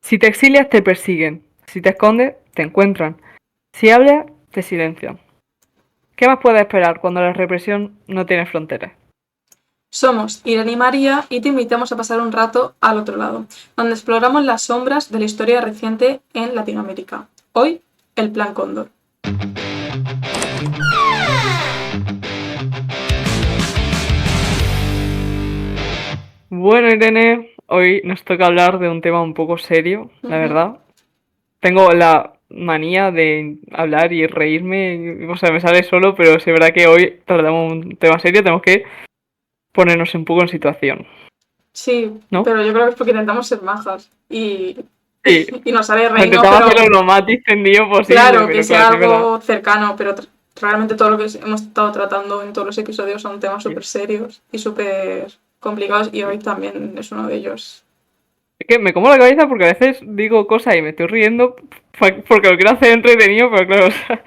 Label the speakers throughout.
Speaker 1: Si te exilias, te persiguen. Si te escondes, te encuentran. Si hablas, te silencian. ¿Qué más puedes esperar cuando la represión no tiene fronteras?
Speaker 2: Somos Irene y María y te invitamos a pasar un rato al otro lado, donde exploramos las sombras de la historia reciente en Latinoamérica. Hoy, el Plan Cóndor.
Speaker 1: Bueno, Irene, hoy nos toca hablar de un tema un poco serio, la
Speaker 2: Ujú.
Speaker 1: verdad. Tengo la manía de hablar y reírme, o sea, me sale solo, pero es verdad que hoy tratamos un tema serio, tenemos que ponernos un poco en situación,
Speaker 2: Sí,
Speaker 1: ¿no?
Speaker 2: pero yo creo que es porque intentamos ser majas
Speaker 1: Sí,
Speaker 2: y nos sale reírnos,
Speaker 1: intentamos
Speaker 2: pero
Speaker 1: hacerlo lo más distendido posible,
Speaker 2: claro, que
Speaker 1: pero claro,
Speaker 2: sea
Speaker 1: sí es verdad.
Speaker 2: algo cercano, pero realmente todo lo que hemos estado tratando en todos los episodios son temas
Speaker 1: Sí.
Speaker 2: súper serios y súper complicados y hoy también es uno de ellos.
Speaker 1: Es que me como la cabeza porque a veces digo cosas y me estoy riendo porque lo quiero hacer entretenido, pero claro, o sea,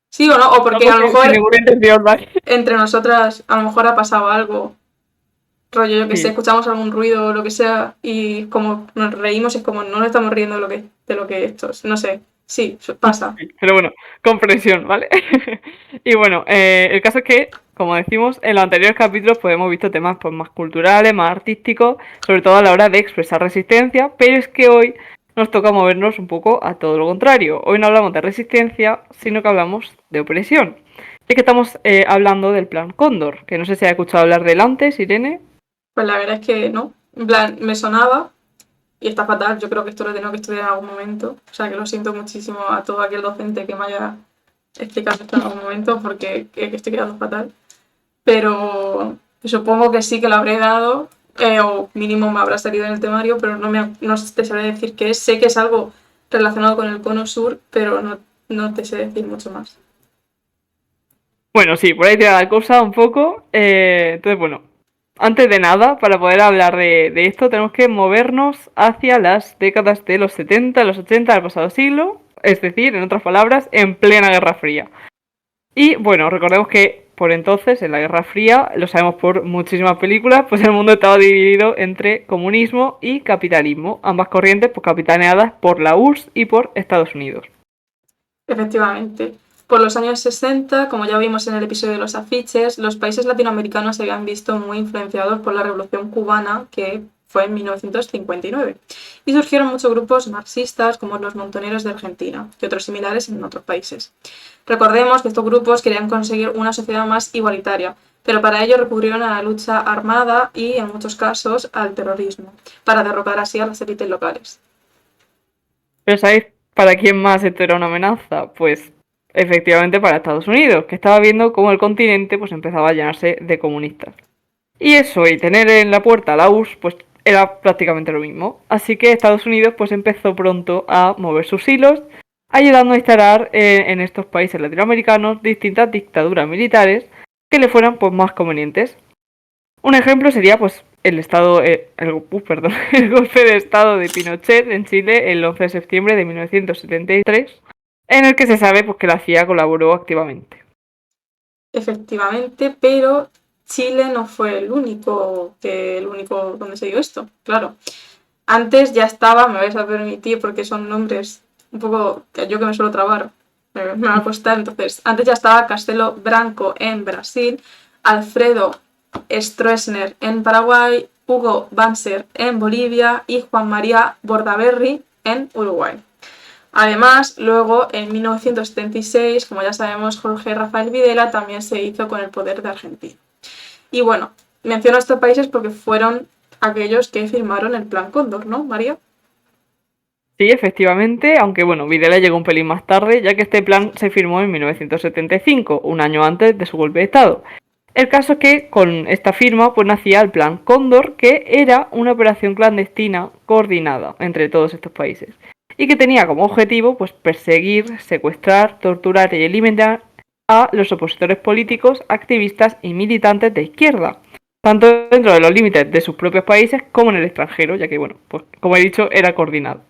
Speaker 2: Sí o no, o porque
Speaker 1: algo
Speaker 2: a lo
Speaker 1: sin
Speaker 2: mejor
Speaker 1: ninguna intención, ¿vale?
Speaker 2: entre nosotras a lo mejor ha pasado algo, rollo, yo que sé,
Speaker 1: Sí,
Speaker 2: escuchamos algún ruido o lo que sea y como nos reímos es como no nos estamos riendo de lo que esto es, no sé, sí, pasa.
Speaker 1: sí, pero bueno, comprensión, ¿vale? Y bueno, el caso es que, como decimos, en los anteriores capítulos pues hemos visto temas pues, más culturales, más artísticos, sobre todo a la hora de expresar resistencia, pero es que hoy nos toca movernos un poco a todo lo contrario. Hoy no hablamos de resistencia, sino que hablamos de opresión. Y es que estamos hablando del Plan Cóndor, que no sé si has escuchado hablar de él antes, Irene.
Speaker 2: Pues la verdad es que no, en plan, me sonaba y está fatal, yo creo que esto lo he tenido que estudiar en algún momento, o sea que lo siento muchísimo a todo aquel docente que me haya explicado esto en algún momento porque estoy quedando fatal, pero supongo que sí que lo habré dado, o mínimo me habrá salido en el temario, pero no te sabré decir qué es. Sé que es algo relacionado con el cono sur, pero no te sé decir mucho más.
Speaker 1: Bueno, sí, por ahí te da la cosa un poco. Entonces, bueno, antes de nada, para poder hablar de esto, tenemos que movernos hacia las décadas de los 70, los 80 del pasado siglo, es decir, en otras palabras, en plena Guerra Fría. Y bueno, recordemos que por entonces, en la Guerra Fría, lo sabemos por muchísimas películas, pues el mundo estaba dividido entre comunismo y capitalismo, ambas corrientes pues capitaneadas por la URSS y por Estados Unidos.
Speaker 2: Efectivamente. Por los años 60, como ya vimos en el episodio de los afiches, los países latinoamericanos se habían visto muy influenciados por la Revolución Cubana, que fue en 1959. Y surgieron muchos grupos marxistas, como los Montoneros de Argentina, y otros similares en otros países. Recordemos que estos grupos querían conseguir una sociedad más igualitaria, pero para ello recurrieron a la lucha armada y, en muchos casos, al terrorismo, para derrocar así a las élites locales.
Speaker 1: Pero ¿sabéis para quién más esto era una amenaza? Pues efectivamente para Estados Unidos, que estaba viendo cómo el continente pues empezaba a llenarse de comunistas. Y eso, y tener en la puerta a la URSS, pues era prácticamente lo mismo. Así que Estados Unidos pues empezó pronto a mover sus hilos, ayudando a instalar en estos países latinoamericanos distintas dictaduras militares que le fueran pues más convenientes. Un ejemplo sería pues perdón, el golpe de estado de Pinochet en Chile el 11 de septiembre de 1973, en el que se sabe pues, que la CIA colaboró activamente.
Speaker 2: Efectivamente, pero Chile no fue el único donde se dio esto, claro. Antes ya estaba, me vais a permitir porque son nombres un poco que yo que me suelo trabar, me va a costar. Entonces, antes ya estaba Castelo Branco en Brasil, Alfredo Stroessner en Paraguay, Hugo Banzer en Bolivia y Juan María Bordaberry en Uruguay. Además, luego, en 1976, como ya sabemos, Jorge Rafael Videla también se hizo con el poder de Argentina. Y bueno, menciono estos países porque fueron aquellos que firmaron el Plan Cóndor, ¿no, María?
Speaker 1: Sí, efectivamente, aunque bueno, Videla llegó un pelín más tarde, ya que este plan se firmó en 1975, un año antes de su golpe de estado. El caso es que con esta firma pues nacía el Plan Cóndor, que era una operación clandestina coordinada entre todos estos países y que tenía como objetivo pues perseguir, secuestrar, torturar y eliminar a los opositores políticos, activistas y militantes de izquierda, tanto dentro de los límites de sus propios países como en el extranjero, ya que bueno, pues como he dicho, era coordinado.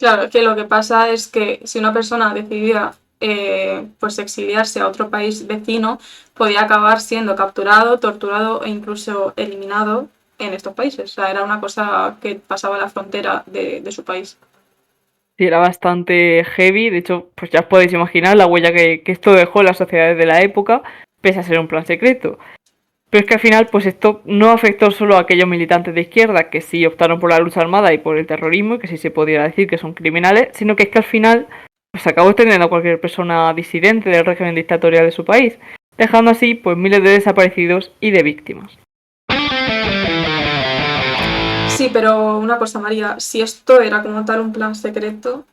Speaker 2: Claro, que lo que pasa es que si una persona decidía pues exiliarse a otro país vecino, podía acabar siendo capturado, torturado e incluso eliminado en estos países. O sea, era una cosa que pasaba la frontera de su país.
Speaker 1: Sí, era bastante heavy. De hecho, pues ya os podéis imaginar la huella que esto dejó en las sociedades de la época, pese a ser un plan secreto. Pero es que al final, pues esto no afectó solo a aquellos militantes de izquierda que sí optaron por la lucha armada y por el terrorismo, y que sí se pudiera decir que son criminales, sino que es que al final pues acabó extendiendo a cualquier persona disidente del régimen dictatorial de su país, dejando así pues miles de desaparecidos y de víctimas.
Speaker 2: Sí, pero una cosa, María, si esto era como tal un plan secreto,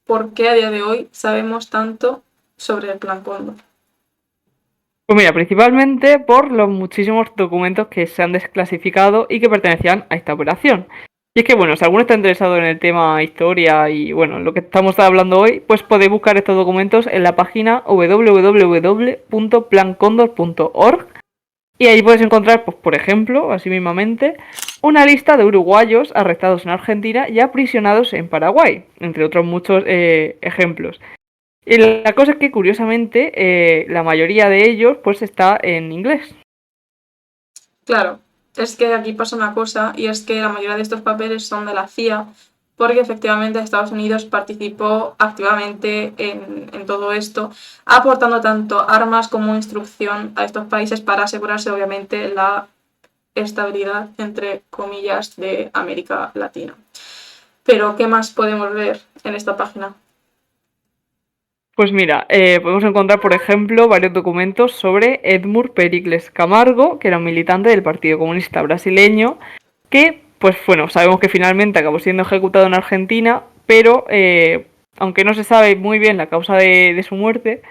Speaker 2: ¿por qué a día de hoy sabemos tanto sobre el plan Cóndor?
Speaker 1: Pues mira, principalmente por los muchísimos documentos que se han desclasificado y que pertenecían a esta operación. Y es que, bueno, si alguno está interesado en el tema historia y, bueno, lo que estamos hablando hoy, pues podéis buscar estos documentos en la página www.plancondor.org y ahí podéis encontrar, pues, por ejemplo, así mismamente, una lista de uruguayos arrestados en Argentina y aprisionados en Paraguay, entre otros muchos ejemplos. Y la cosa es que, curiosamente, la mayoría de ellos pues está en inglés.
Speaker 2: Claro, es que aquí pasa una cosa y es que la mayoría de estos papeles son de la CIA porque efectivamente Estados Unidos participó activamente en todo esto, aportando tanto armas como instrucción a estos países para asegurarse obviamente la estabilidad, entre comillas, de América Latina. Pero, ¿qué más podemos ver en esta página?
Speaker 1: Pues mira, podemos encontrar, por ejemplo, varios documentos sobre Edmur Pericles Camargo, que era un militante del Partido Comunista Brasileño, que, pues bueno, sabemos que finalmente acabó siendo ejecutado en Argentina, pero aunque no se sabe muy bien la causa de su muerte,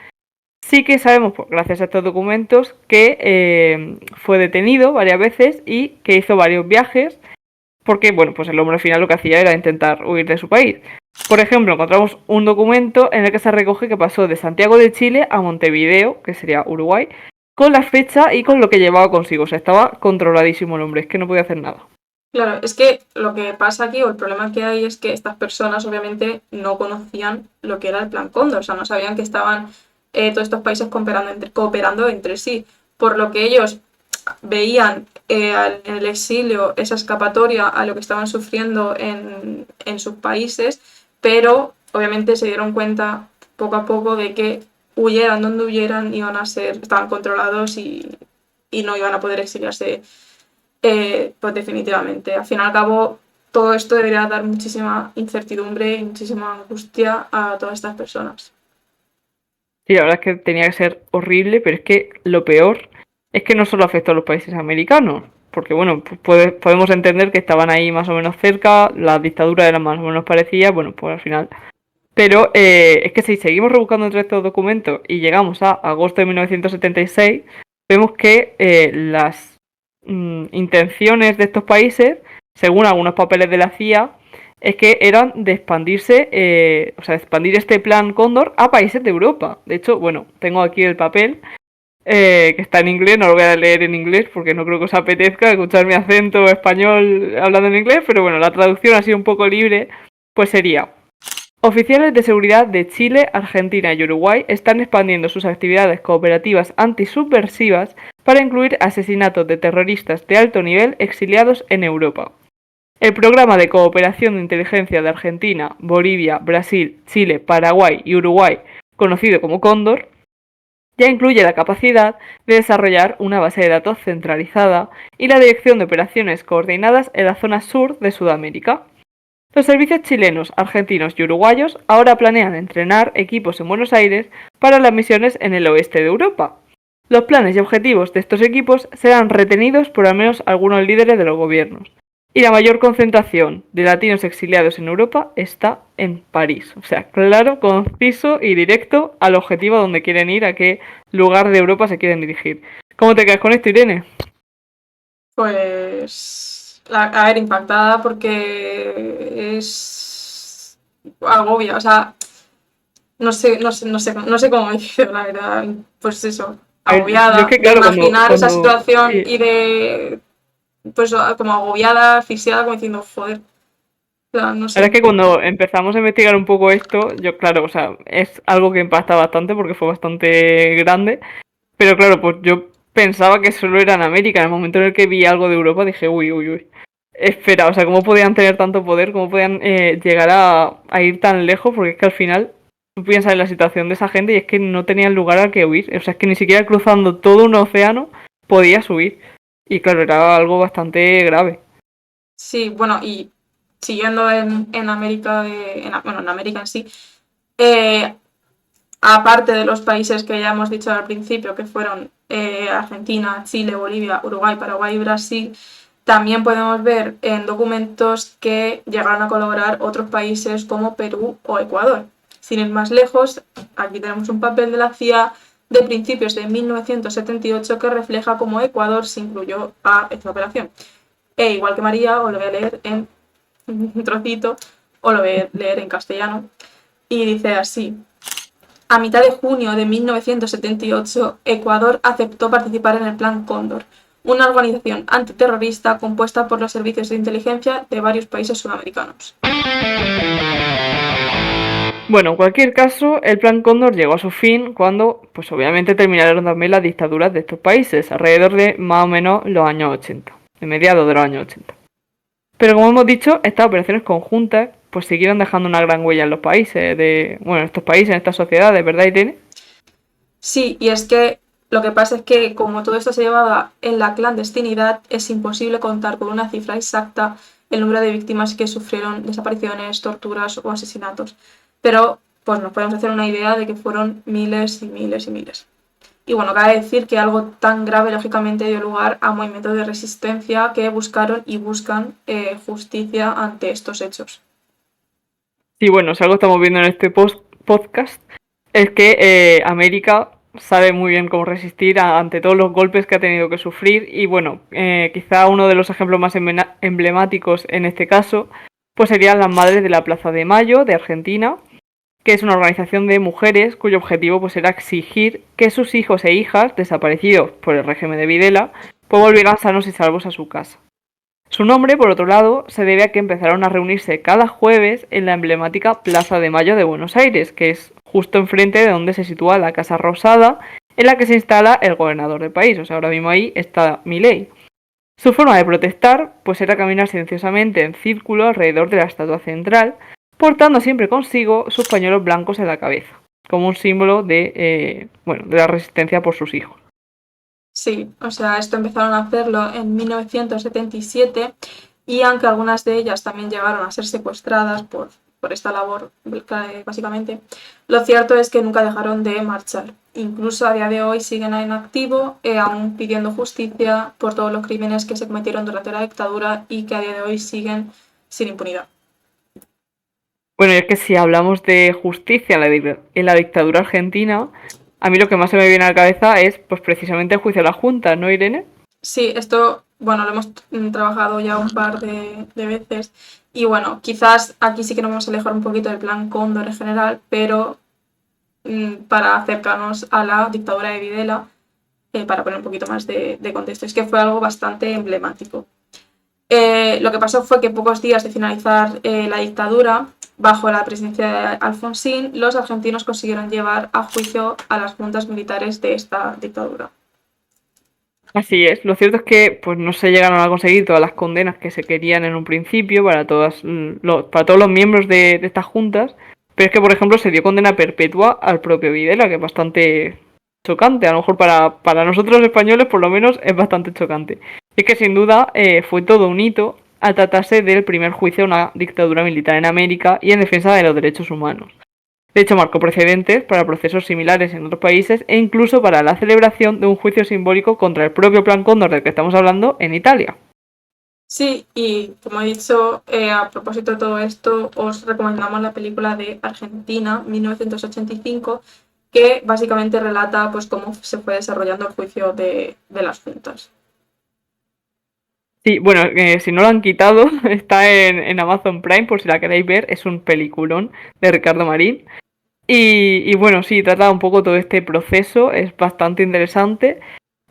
Speaker 1: sí que sabemos, pues, gracias a estos documentos, que fue detenido varias veces y que hizo varios viajes porque, bueno, pues el hombre al final lo que hacía era intentar huir de su país. Por ejemplo, encontramos un documento en el que se recoge que pasó de Santiago de Chile a Montevideo, que sería Uruguay, con la fecha y con lo que llevaba consigo. O sea, estaba controladísimo el hombre, es que no podía hacer nada.
Speaker 2: Claro, es que lo que pasa aquí, o el problema que hay, es que estas personas obviamente no conocían lo que era el Plan Cóndor, o sea, no sabían que estaban todos estos países cooperando entre sí, por lo que ellos veían en el exilio esa escapatoria a lo que estaban sufriendo en sus países, pero obviamente se dieron cuenta poco a poco de que huyeran donde huyeran, estaban controlados y no iban a poder exiliarse pues definitivamente. Al fin y al cabo, todo esto debería dar muchísima incertidumbre y muchísima angustia a todas estas personas.
Speaker 1: Sí, la verdad es que tenía que ser horrible, pero es que lo peor es que no solo afectó a los países americanos, porque bueno, podemos entender que estaban ahí más o menos cerca, las dictaduras eran más o menos parecidas, bueno, pues al final. Pero es que si seguimos rebuscando entre estos documentos y llegamos a agosto de 1976, vemos que las intenciones de estos países, según algunos papeles de la CIA, es que eran de expandirse, o sea, de expandir este plan Cóndor a países de Europa. De hecho, bueno, tengo aquí el papel que está en inglés, no lo voy a leer en inglés porque no creo que os apetezca escuchar mi acento español hablando en inglés, pero bueno, la traducción así un poco libre, pues sería: oficiales de seguridad de Chile, Argentina y Uruguay están expandiendo sus actividades cooperativas antisubversivas para incluir asesinatos de terroristas de alto nivel exiliados en Europa. El programa de cooperación de inteligencia de Argentina, Bolivia, Brasil, Chile, Paraguay y Uruguay, conocido como Cóndor, ya incluye la capacidad de desarrollar una base de datos centralizada y la dirección de operaciones coordinadas en la zona sur de Sudamérica. Los servicios chilenos, argentinos y uruguayos ahora planean entrenar equipos en Buenos Aires para las misiones en el oeste de Europa. Los planes y objetivos de estos equipos serán retenidos por al menos algunos líderes de los gobiernos. Y la mayor concentración de latinos exiliados en Europa está en París. O sea, claro, conciso y directo al objetivo a donde quieren ir, a qué lugar de Europa se quieren dirigir. ¿Cómo te quedas con esto, Irene?
Speaker 2: Pues, a ver, impactada porque es agobia, o sea, no sé cómo decirlo, la verdad, pues eso,
Speaker 1: A ver, yo es
Speaker 2: agobiada
Speaker 1: que
Speaker 2: de
Speaker 1: claro,
Speaker 2: imaginar esa situación
Speaker 1: sí,
Speaker 2: y de, pues como agobiada, asfixiada, como diciendo, joder, o sea, no
Speaker 1: la verdad
Speaker 2: sé.
Speaker 1: es que cuando empezamos a investigar un poco esto, yo claro, o sea, es algo que impacta bastante porque fue bastante grande, pero claro, pues yo pensaba que solo era en América. En el momento en el que vi algo de Europa dije, uy, uy, uy. Espera, o sea, ¿cómo podían tener tanto poder? ¿Cómo podían llegar a ir tan lejos? Porque es que al final tú piensas en la situación de esa gente y es que no tenían lugar al que huir. O sea, es que ni siquiera cruzando todo un océano podías huir. Y claro, era algo bastante grave.
Speaker 2: Sí, bueno, y siguiendo en América, bueno, en América en sí, eh, aparte de los países que ya hemos dicho al principio, que fueron Argentina, Chile, Bolivia, Uruguay, Paraguay y Brasil, también podemos ver en documentos que llegaron a colaborar otros países como Perú o Ecuador. Sin ir más lejos, aquí tenemos un papel de la CIA de principios de 1978 que refleja cómo Ecuador se incluyó a esta operación. E igual que María, os lo voy a leer en un trocito, o lo voy a leer en castellano, y dice así. A mitad de junio de 1978, Ecuador aceptó participar en el Plan Cóndor, una organización antiterrorista compuesta por los servicios de inteligencia de varios países sudamericanos.
Speaker 1: Bueno, en cualquier caso, el Plan Cóndor llegó a su fin cuando, pues obviamente terminaron también las dictaduras de estos países, alrededor de más o menos los años 80, de mediados de los años 80. Pero como hemos dicho, estas operaciones conjuntas pues siguieron dejando una gran huella en los países, bueno, en estos países, en estas sociedades, ¿verdad, Irene?
Speaker 2: Sí, y es que lo que pasa es que como todo esto se llevaba en la clandestinidad, es imposible contar con una cifra exacta el número de víctimas que sufrieron desapariciones, torturas o asesinatos. Pero pues nos podemos hacer una idea de que fueron miles y miles y miles. Y bueno, cabe decir que algo tan grave lógicamente dio lugar a movimientos de resistencia que buscaron y buscan justicia ante estos hechos.
Speaker 1: Sí, bueno, si algo estamos viendo en este podcast es que América sabe muy bien cómo resistir ante todos los golpes que ha tenido que sufrir y bueno, quizá uno de los ejemplos más emblemáticos en este caso pues serían las Madres de la Plaza de Mayo de Argentina, que es una organización de mujeres cuyo objetivo pues era exigir que sus hijos e hijas desaparecidos por el régimen de Videla pues volvieran sanos y salvos a su casa. Su nombre, por otro lado, se debe a que empezaron a reunirse cada jueves en la emblemática Plaza de Mayo de Buenos Aires, que es justo enfrente de donde se sitúa la Casa Rosada, en la que se instala el gobernador del país. O sea, ahora mismo ahí está Milei. Su forma de protestar, pues era caminar silenciosamente en círculo alrededor de la estatua central, portando siempre consigo sus pañuelos blancos en la cabeza, como un símbolo de la resistencia por sus hijos.
Speaker 2: Sí, o sea, esto empezaron a hacerlo en 1977 y aunque algunas de ellas también llegaron a ser secuestradas por esta labor, básicamente, lo cierto es que nunca dejaron de marchar. Incluso a día de hoy siguen en activo, aún pidiendo justicia por todos los crímenes que se cometieron durante la dictadura y que a día de hoy siguen sin impunidad.
Speaker 1: Bueno, y es que si hablamos de justicia en la dictadura argentina, a mí lo que más se me viene a la cabeza es pues precisamente el juicio a las juntas, ¿no, Irene?
Speaker 2: Sí, esto, bueno, lo hemos trabajado ya un par de veces y bueno, quizás aquí sí que nos vamos a alejar un poquito del plan Cóndor en general, pero para acercarnos a la dictadura de Videla, para poner un poquito más de contexto. Es que fue algo bastante emblemático. Lo que pasó fue que pocos días de finalizar la dictadura, bajo la presidencia de Alfonsín, los argentinos consiguieron llevar a juicio a las juntas militares de esta dictadura.
Speaker 1: Así es. Lo cierto es que pues no se llegaron a conseguir todas las condenas que se querían en un principio para para todos los miembros de estas juntas, pero es que por ejemplo se dio condena perpetua al propio Videla, que es bastante chocante. A lo mejor para nosotros los españoles por lo menos es bastante chocante. Y es que sin duda fue todo un hito al tratarse del primer juicio a una dictadura militar en América y en defensa de los derechos humanos. De hecho, marcó precedentes para procesos similares en otros países e incluso para la celebración de un juicio simbólico contra el propio Plan Cóndor del que estamos hablando en Italia.
Speaker 2: Sí, y como he dicho, a propósito de todo esto, os recomendamos la película de Argentina, 1985, que básicamente relata pues, cómo se fue desarrollando el juicio de las juntas.
Speaker 1: Sí, bueno, si no lo han quitado, está en Amazon Prime por si la queréis ver, es un peliculón de Ricardo Marín. Y bueno, sí, trata un poco todo este proceso, es bastante interesante.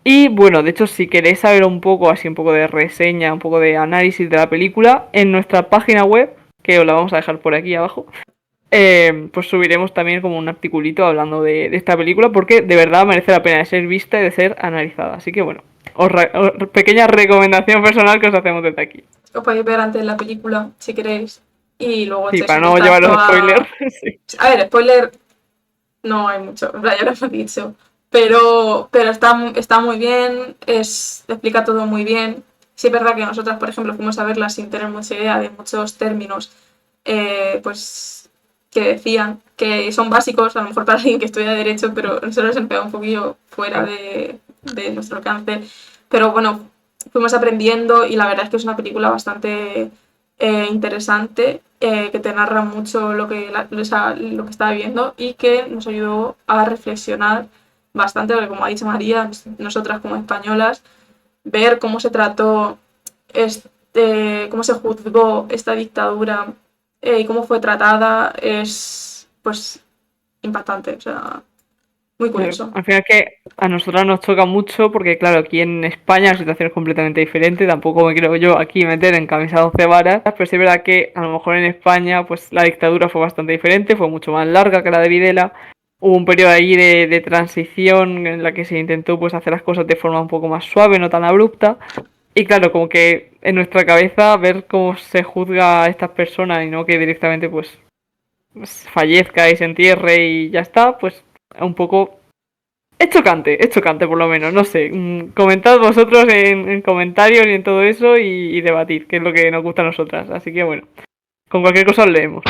Speaker 1: Y bueno, de hecho, si queréis saber un poco, así un poco de reseña, un poco de análisis de la película, en nuestra página web, que os la vamos a dejar por aquí abajo, pues subiremos también como un articulito hablando de esta película porque de verdad merece la pena de ser vista y de ser analizada. Así que bueno, pequeña recomendación personal que os hacemos desde aquí.
Speaker 2: Os podéis ver antes la película, si queréis, y luego
Speaker 1: Sí,
Speaker 2: echáis
Speaker 1: para
Speaker 2: un
Speaker 1: no llevar
Speaker 2: vistazo
Speaker 1: los spoilers.
Speaker 2: a...
Speaker 1: Sí.
Speaker 2: A ver, spoiler no hay mucho, en verdad ya lo hemos dicho. Pero está muy bien, explica todo muy bien. Sí es verdad que nosotras, por ejemplo, fuimos a verla sin tener mucha idea de muchos términos, pues que decían que son básicos, a lo mejor para alguien que estudia Derecho, pero nosotros se nos queda un poquillo fuera de nuestro alcance. Pero bueno, fuimos aprendiendo y la verdad es que es una película bastante interesante, que te narra mucho lo que estaba viendo y que nos ayudó a reflexionar bastante, porque como ha dicho María, nosotras como españolas, ver cómo se trató, cómo se juzgó esta dictadura y cómo fue tratada es pues impactante, o sea, muy curioso.
Speaker 1: Al final que a nosotros nos choca mucho porque claro, aquí en España la situación es completamente diferente, tampoco me quiero yo aquí meter en camisa 12 varas, pero sí es verdad que a lo mejor en España pues la dictadura fue bastante diferente, fue mucho más larga que la de Videla, hubo un periodo ahí de transición en la que se intentó pues hacer las cosas de forma un poco más suave, no tan abrupta, y claro, como que en nuestra cabeza ver cómo se juzga a estas personas y no que directamente pues fallezca y se entierre y ya está, pues un poco es chocante por lo menos, no sé. Comentad vosotros en comentarios y en todo eso y debatid, que es lo que nos gusta a nosotras. Así que bueno, con cualquier cosa os leemos.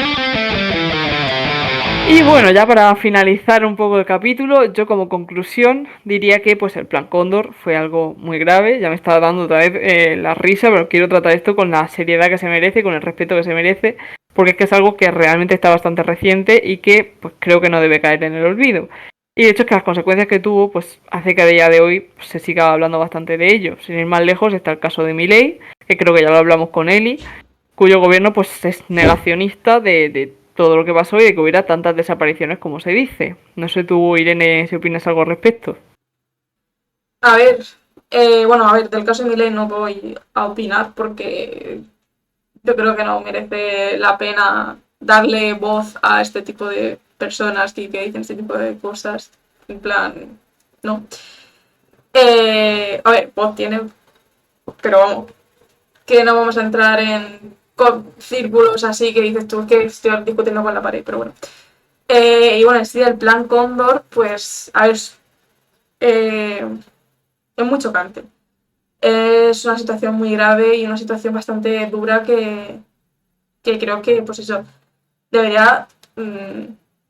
Speaker 1: Y bueno, ya para finalizar un poco el capítulo, yo como conclusión diría que pues el plan Cóndor fue algo muy grave. Ya me estaba dando otra vez la risa, pero quiero tratar esto con la seriedad que se merece, con el respeto que se merece, porque es que es algo que realmente está bastante reciente y que pues creo que no debe caer en el olvido. Y de hecho es que las consecuencias que tuvo pues hace que a día de hoy pues, se siga hablando bastante de ello. Sin ir más lejos está el caso de Milei, que creo que ya lo hablamos con Eli, cuyo gobierno pues es negacionista de todo lo que pasó y de que hubiera tantas desapariciones como se dice. No sé tú, Irene, si opinas algo al respecto.
Speaker 2: A ver, bueno, a ver, del caso de Milei no voy a opinar porque yo creo que no merece la pena darle voz a este tipo de personas que dicen este tipo de cosas. En plan, no. A ver, voz tiene, pero vamos, que no vamos a entrar en círculos así que dices tú que estoy discutiendo con la pared, pero bueno. Y bueno, en sí, el plan Cóndor, pues, a ver, es muy chocante. Es una situación muy grave y una situación bastante dura que creo que, pues eso, debería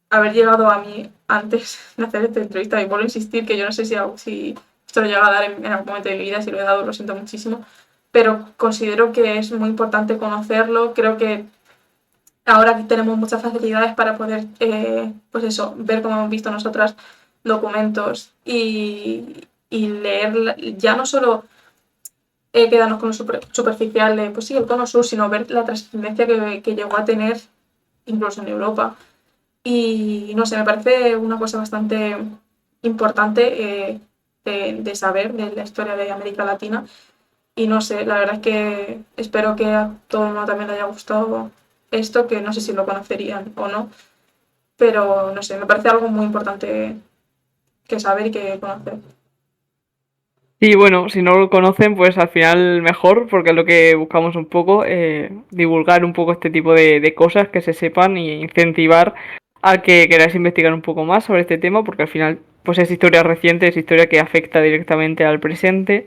Speaker 2: haber llegado a mí antes de hacer esta entrevista. Y vuelvo a insistir que yo no sé si esto lo llega a dar en algún momento de mi vida, si lo he dado, lo siento muchísimo, pero considero que es muy importante conocerlo. Creo que ahora tenemos muchas facilidades para poder, pues eso, ver como hemos visto nosotras documentos y leer ya no solo quedarnos con lo superficial de, pues sí, el cono sur, sino ver la trascendencia que llegó a tener incluso en Europa. Y no sé, me parece una cosa bastante importante de saber de la historia de América Latina. Y no sé, la verdad es que espero que a todo el mundo también le haya gustado esto, que no sé si lo conocerían o no, pero no sé, me parece algo muy importante que saber y que conocer.
Speaker 1: Y bueno, si no lo conocen, pues al final mejor, porque es lo que buscamos un poco, divulgar un poco este tipo de cosas, que se sepan y incentivar a que queráis investigar un poco más sobre este tema, porque al final pues es historia reciente, es historia que afecta directamente al presente.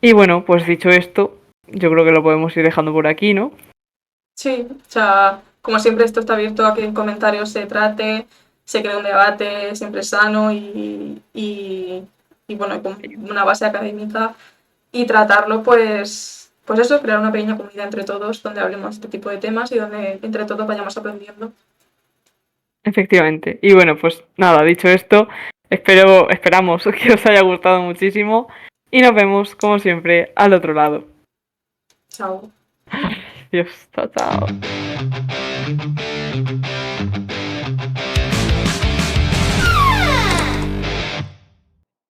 Speaker 1: Y bueno, pues dicho esto, yo creo que lo podemos ir dejando por aquí, ¿no?
Speaker 2: Sí, o sea, como siempre esto está abierto a que en comentarios se trate, se cree un debate siempre sano y bueno, con una base académica y tratarlo pues eso, crear una pequeña comunidad entre todos donde hablemos de este tipo de temas y donde entre todos vayamos aprendiendo.
Speaker 1: Efectivamente. Y bueno, pues nada, dicho esto, esperamos que os haya gustado muchísimo y nos vemos, como siempre, al otro lado.
Speaker 2: Chao.
Speaker 1: Dios, chao, chao.